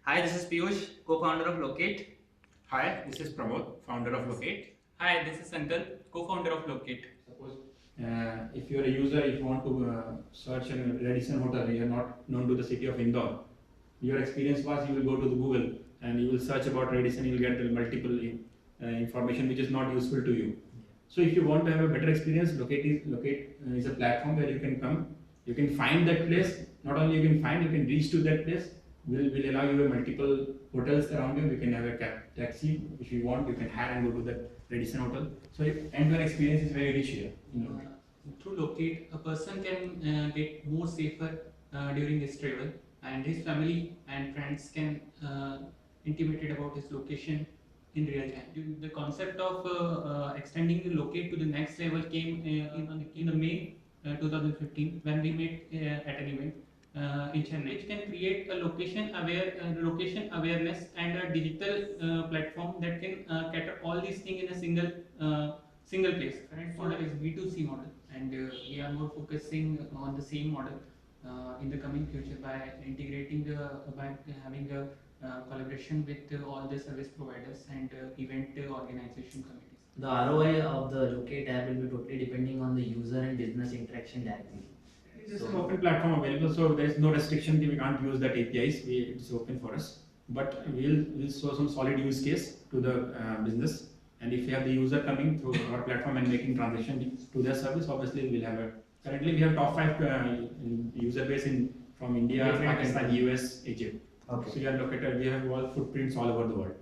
Hi, this is Piyush, co-founder of Locate. Hi, this is Pramod, founder of Locate. Hi, this is Sankalp, co-founder of Locate. Suppose if you are a user, if you want to search a Radisson Hotel, you are not known to the city of Indore. Your experience was you will go to the Google and you will search about Radisson, you will get multiple information which is not useful to you. So if you want to have a better experience, Locate is a platform where you can come, you can find that place. Not only you can find, you can reach to that place. Will allow you multiple hotels around you. We can have a taxi if you want. You can hire and go to the Radisson Hotel. So end-to-end experience is very rich here. Through Locate, a person can get more safer during his travel, and his family and friends can intimated about his location in real time. The concept of extending the Locate to the next level came in the May 2015 when we met at an event in Chennai, which can create a location awareness and a digital platform that can cater all these things in a single place. Current model is B2C model, and we are more focusing on the same model in the coming future by having a collaboration with all the service providers and event organization committees. The ROI of the Locate app will be totally depending on the user and business interaction directly. It is an open platform available, so there is no restriction. We can't use that APIs. It's open for us. But we'll show some solid use case to the business. And if you have the user coming through our platform and making transaction to their service, obviously we'll have currently we have top 5 user base from India, Pakistan, US, Egypt. Okay. So we are located. We have all footprints all over the world.